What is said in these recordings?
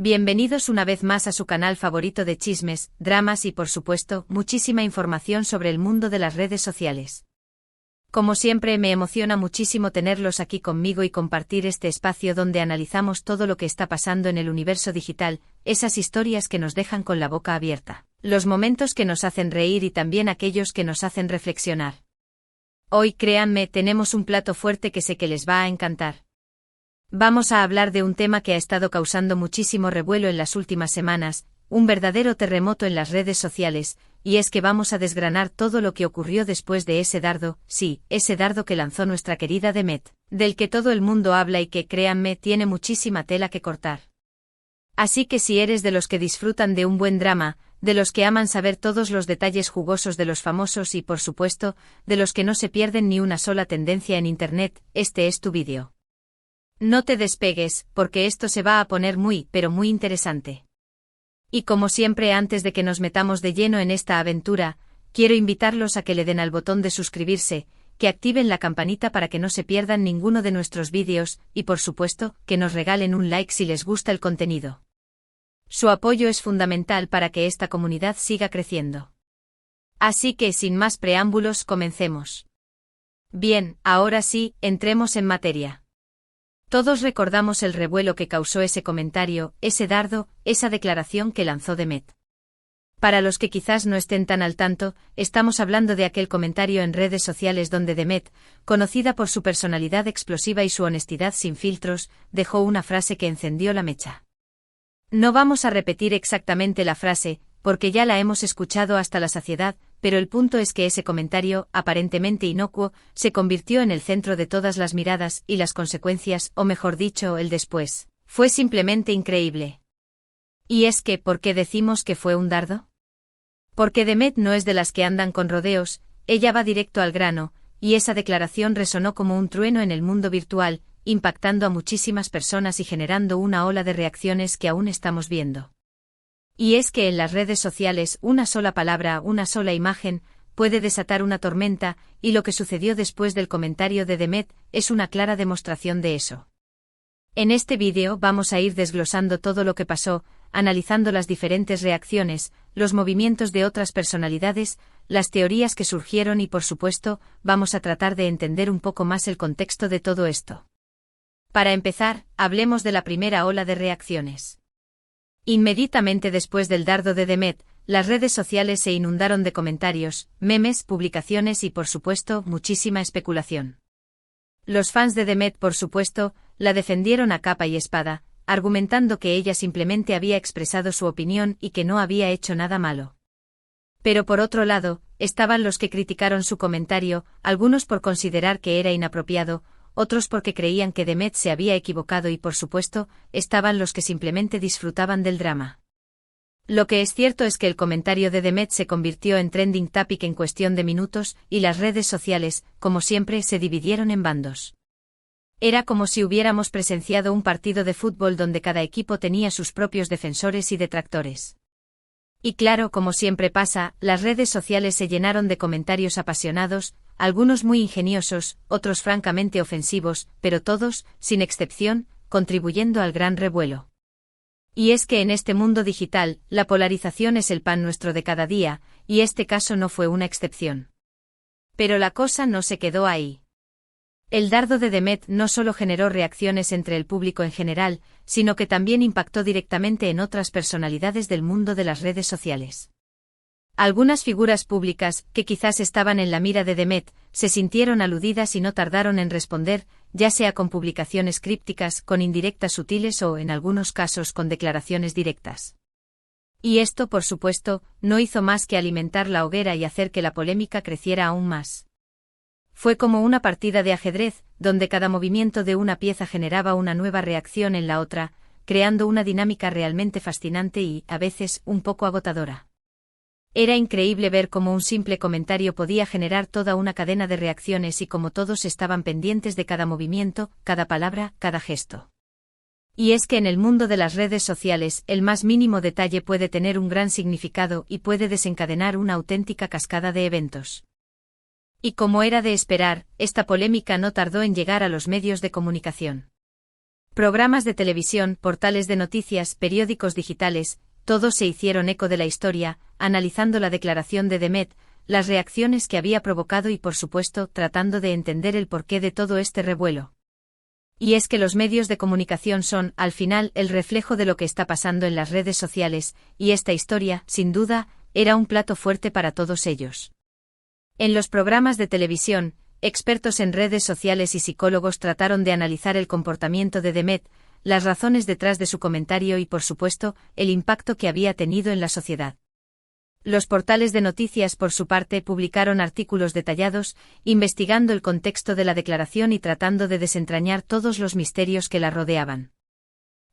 Bienvenidos una vez más a su canal favorito de chismes, dramas y por supuesto, muchísima información sobre el mundo de las redes sociales. Como siempre me emociona muchísimo tenerlos aquí conmigo y compartir este espacio donde analizamos todo lo que está pasando en el universo digital, esas historias que nos dejan con la boca abierta, los momentos que nos hacen reír y también aquellos que nos hacen reflexionar. Hoy, créanme, tenemos un plato fuerte que sé que les va a encantar. Vamos a hablar de un tema que ha estado causando muchísimo revuelo en las últimas semanas, un verdadero terremoto en las redes sociales, y es que vamos a desgranar todo lo que ocurrió después de ese dardo, sí, ese dardo que lanzó nuestra querida Demet, del que todo el mundo habla y que, créanme, tiene muchísima tela que cortar. Así que si eres de los que disfrutan de un buen drama, de los que aman saber todos los detalles jugosos de los famosos y, por supuesto, de los que no se pierden ni una sola tendencia en Internet, este es tu vídeo. No te despegues, porque esto se va a poner muy, pero muy interesante. Y como siempre, antes de que nos metamos de lleno en esta aventura, quiero invitarlos a que le den al botón de suscribirse, que activen la campanita para que no se pierdan ninguno de nuestros vídeos, y por supuesto, que nos regalen un like si les gusta el contenido. Su apoyo es fundamental para que esta comunidad siga creciendo. Así que, sin más preámbulos, comencemos. Bien, ahora sí, entremos en materia. Todos recordamos el revuelo que causó ese comentario, ese dardo, esa declaración que lanzó Demet. Para los que quizás no estén tan al tanto, estamos hablando de aquel comentario en redes sociales donde Demet, conocida por su personalidad explosiva y su honestidad sin filtros, dejó una frase que encendió la mecha. No vamos a repetir exactamente la frase, porque ya la hemos escuchado hasta la saciedad, pero el punto es que ese comentario, aparentemente inocuo, se convirtió en el centro de todas las miradas y las consecuencias, o mejor dicho, el después, fue simplemente increíble. ¿Y es que, por qué decimos que fue un dardo? Porque Demet no es de las que andan con rodeos, ella va directo al grano, y esa declaración resonó como un trueno en el mundo virtual, impactando a muchísimas personas y generando una ola de reacciones que aún estamos viendo. Y es que en las redes sociales una sola palabra, una sola imagen, puede desatar una tormenta, y lo que sucedió después del comentario de Demet es una clara demostración de eso. En este vídeo vamos a ir desglosando todo lo que pasó, analizando las diferentes reacciones, los movimientos de otras personalidades, las teorías que surgieron y por supuesto, vamos a tratar de entender un poco más el contexto de todo esto. Para empezar, hablemos de la primera ola de reacciones. Inmediatamente después del dardo de Demet, las redes sociales se inundaron de comentarios, memes, publicaciones y por supuesto, muchísima especulación. Los fans de Demet, por supuesto, la defendieron a capa y espada, argumentando que ella simplemente había expresado su opinión y que no había hecho nada malo. Pero por otro lado, estaban los que criticaron su comentario, algunos por considerar que era inapropiado, otros porque creían que Demet se había equivocado y por supuesto, estaban los que simplemente disfrutaban del drama. Lo que es cierto es que el comentario de Demet se convirtió en trending topic en cuestión de minutos, y las redes sociales, como siempre, se dividieron en bandos. Era como si hubiéramos presenciado un partido de fútbol donde cada equipo tenía sus propios defensores y detractores. Y claro, como siempre pasa, las redes sociales se llenaron de comentarios apasionados, algunos muy ingeniosos, otros francamente ofensivos, pero todos, sin excepción, contribuyendo al gran revuelo. Y es que en este mundo digital, la polarización es el pan nuestro de cada día, y este caso no fue una excepción. Pero la cosa no se quedó ahí. El dardo de Demet no solo generó reacciones entre el público en general, sino que también impactó directamente en otras personalidades del mundo de las redes sociales. Algunas figuras públicas, que quizás estaban en la mira de Demet, se sintieron aludidas y no tardaron en responder, ya sea con publicaciones crípticas, con indirectas sutiles o, en algunos casos, con declaraciones directas. Y esto, por supuesto, no hizo más que alimentar la hoguera y hacer que la polémica creciera aún más. Fue como una partida de ajedrez, donde cada movimiento de una pieza generaba una nueva reacción en la otra, creando una dinámica realmente fascinante y, a veces, un poco agotadora. Era increíble ver cómo un simple comentario podía generar toda una cadena de reacciones y cómo todos estaban pendientes de cada movimiento, cada palabra, cada gesto. Y es que en el mundo de las redes sociales, el más mínimo detalle puede tener un gran significado y puede desencadenar una auténtica cascada de eventos. Y como era de esperar, esta polémica no tardó en llegar a los medios de comunicación. Programas de televisión, portales de noticias, periódicos digitales, todos se hicieron eco de la historia, analizando la declaración de Demet, las reacciones que había provocado y por supuesto tratando de entender el porqué de todo este revuelo. Y es que los medios de comunicación son, al final, el reflejo de lo que está pasando en las redes sociales, y esta historia, sin duda, era un plato fuerte para todos ellos. En los programas de televisión, expertos en redes sociales y psicólogos trataron de analizar el comportamiento de Demet, las razones detrás de su comentario y, por supuesto, el impacto que había tenido en la sociedad. Los portales de noticias, por su parte, publicaron artículos detallados, investigando el contexto de la declaración y tratando de desentrañar todos los misterios que la rodeaban.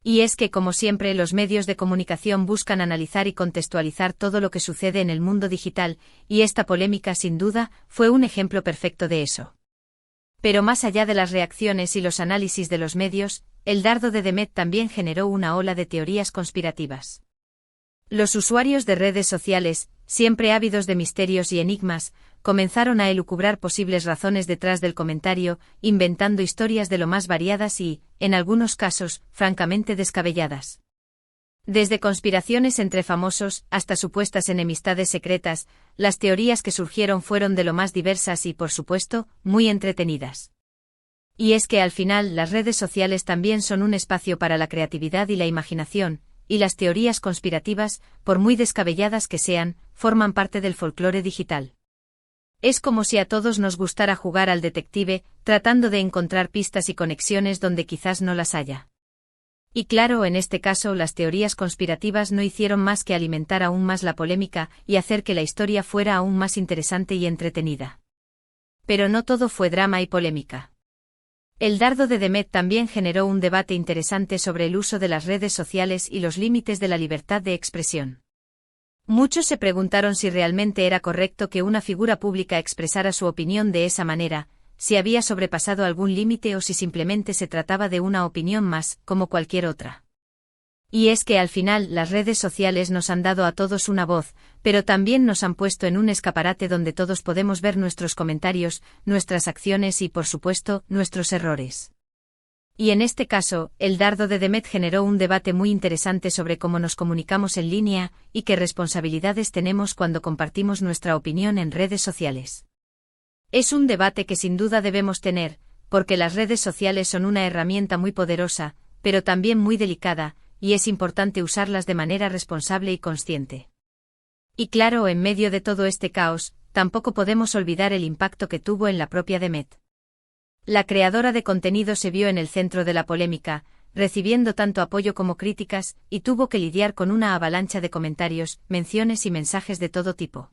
Y es que, como siempre, los medios de comunicación buscan analizar y contextualizar todo lo que sucede en el mundo digital, y esta polémica, sin duda, fue un ejemplo perfecto de eso. Pero más allá de las reacciones y los análisis de los medios, el dardo de Demet también generó una ola de teorías conspirativas. Los usuarios de redes sociales, siempre ávidos de misterios y enigmas, comenzaron a elucubrar posibles razones detrás del comentario, inventando historias de lo más variadas y, en algunos casos, francamente descabelladas. Desde conspiraciones entre famosos hasta supuestas enemistades secretas, las teorías que surgieron fueron de lo más diversas y, por supuesto, muy entretenidas. Y es que al final las redes sociales también son un espacio para la creatividad y la imaginación, y las teorías conspirativas, por muy descabelladas que sean, forman parte del folclore digital. Es como si a todos nos gustara jugar al detective, tratando de encontrar pistas y conexiones donde quizás no las haya. Y claro, en este caso las teorías conspirativas no hicieron más que alimentar aún más la polémica y hacer que la historia fuera aún más interesante y entretenida. Pero no todo fue drama y polémica. El dardo de Demet también generó un debate interesante sobre el uso de las redes sociales y los límites de la libertad de expresión. Muchos se preguntaron si realmente era correcto que una figura pública expresara su opinión de esa manera, si había sobrepasado algún límite o si simplemente se trataba de una opinión más, como cualquier otra. Y es que al final las redes sociales nos han dado a todos una voz, pero también nos han puesto en un escaparate donde todos podemos ver nuestros comentarios, nuestras acciones y, por supuesto, nuestros errores. Y en este caso, el dardo de Demet generó un debate muy interesante sobre cómo nos comunicamos en línea y qué responsabilidades tenemos cuando compartimos nuestra opinión en redes sociales. Es un debate que sin duda debemos tener, porque las redes sociales son una herramienta muy poderosa, pero también muy delicada, y es importante usarlas de manera responsable y consciente. Y claro, en medio de todo este caos, tampoco podemos olvidar el impacto que tuvo en la propia Demet. La creadora de contenido se vio en el centro de la polémica, recibiendo tanto apoyo como críticas, y tuvo que lidiar con una avalancha de comentarios, menciones y mensajes de todo tipo.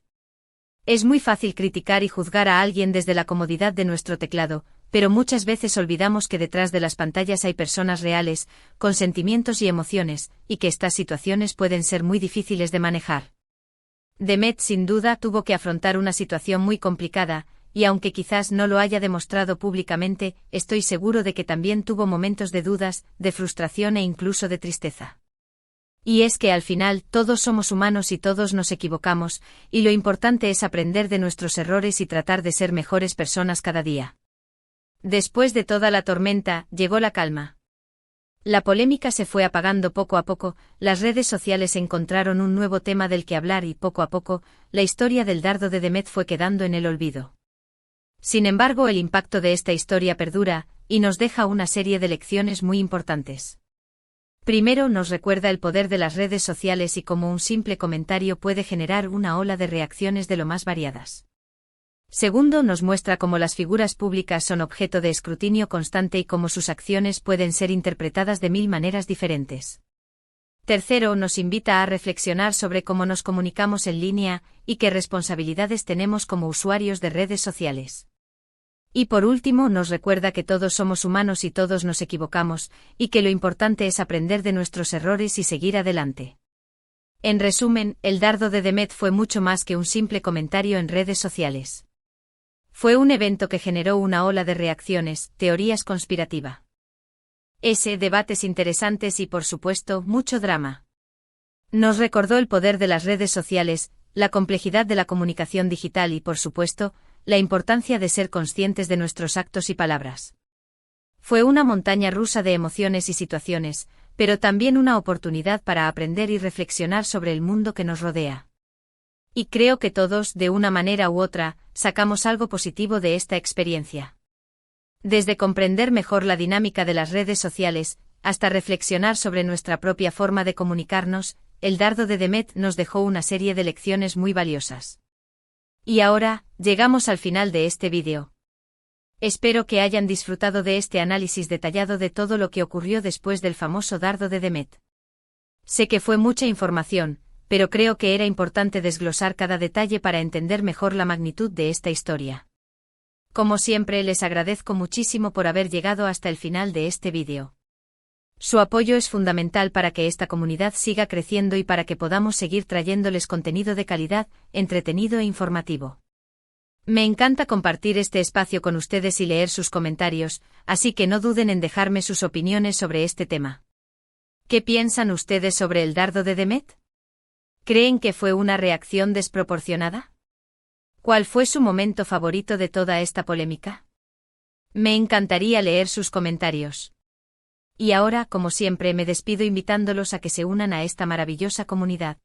Es muy fácil criticar y juzgar a alguien desde la comodidad de nuestro teclado, pero muchas veces olvidamos que detrás de las pantallas hay personas reales, con sentimientos y emociones, y que estas situaciones pueden ser muy difíciles de manejar. Demet sin duda tuvo que afrontar una situación muy complicada, y aunque quizás no lo haya demostrado públicamente, estoy seguro de que también tuvo momentos de dudas, de frustración e incluso de tristeza. Y es que al final todos somos humanos y todos nos equivocamos, y lo importante es aprender de nuestros errores y tratar de ser mejores personas cada día. Después de toda la tormenta, llegó la calma. La polémica se fue apagando poco a poco, las redes sociales encontraron un nuevo tema del que hablar y poco a poco, la historia del dardo de Demet fue quedando en el olvido. Sin embargo, el impacto de esta historia perdura, y nos deja una serie de lecciones muy importantes. Primero, nos recuerda el poder de las redes sociales y cómo un simple comentario puede generar una ola de reacciones de lo más variadas. Segundo, nos muestra cómo las figuras públicas son objeto de escrutinio constante y cómo sus acciones pueden ser interpretadas de mil maneras diferentes. Tercero, nos invita a reflexionar sobre cómo nos comunicamos en línea y qué responsabilidades tenemos como usuarios de redes sociales. Y por último, nos recuerda que todos somos humanos y todos nos equivocamos, y que lo importante es aprender de nuestros errores y seguir adelante. En resumen, el dardo de Demet fue mucho más que un simple comentario en redes sociales. Fue un evento que generó una ola de reacciones, teorías conspirativas, debates interesantes y, por supuesto, mucho drama. Nos recordó el poder de las redes sociales, la complejidad de la comunicación digital y, por supuesto, la importancia de ser conscientes de nuestros actos y palabras. Fue una montaña rusa de emociones y situaciones, pero también una oportunidad para aprender y reflexionar sobre el mundo que nos rodea. Y creo que todos, de una manera u otra, sacamos algo positivo de esta experiencia. Desde comprender mejor la dinámica de las redes sociales, hasta reflexionar sobre nuestra propia forma de comunicarnos, el dardo de Demet nos dejó una serie de lecciones muy valiosas. Y ahora, llegamos al final de este vídeo. Espero que hayan disfrutado de este análisis detallado de todo lo que ocurrió después del famoso dardo de Demet. Sé que fue mucha información, pero creo que era importante desglosar cada detalle para entender mejor la magnitud de esta historia. Como siempre, les agradezco muchísimo por haber llegado hasta el final de este vídeo. Su apoyo es fundamental para que esta comunidad siga creciendo y para que podamos seguir trayéndoles contenido de calidad, entretenido e informativo. Me encanta compartir este espacio con ustedes y leer sus comentarios, así que no duden en dejarme sus opiniones sobre este tema. ¿Qué piensan ustedes sobre el dardo de Demet? ¿Creen que fue una reacción desproporcionada? ¿Cuál fue su momento favorito de toda esta polémica? Me encantaría leer sus comentarios. Y ahora, como siempre, me despido invitándolos a que se unan a esta maravillosa comunidad.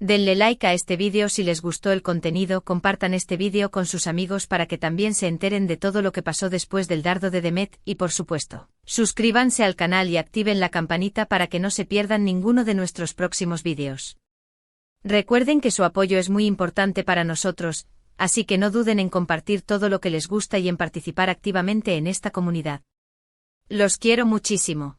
Denle like a este vídeo si les gustó el contenido, compartan este vídeo con sus amigos para que también se enteren de todo lo que pasó después del dardo de Demet y, por supuesto, suscríbanse al canal y activen la campanita para que no se pierdan ninguno de nuestros próximos vídeos. Recuerden que su apoyo es muy importante para nosotros, así que no duden en compartir todo lo que les gusta y en participar activamente en esta comunidad. Los quiero muchísimo.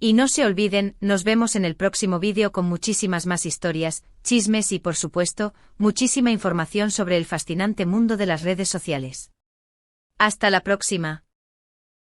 Y no se olviden, nos vemos en el próximo vídeo con muchísimas más historias, chismes y, por supuesto, muchísima información sobre el fascinante mundo de las redes sociales. Hasta la próxima.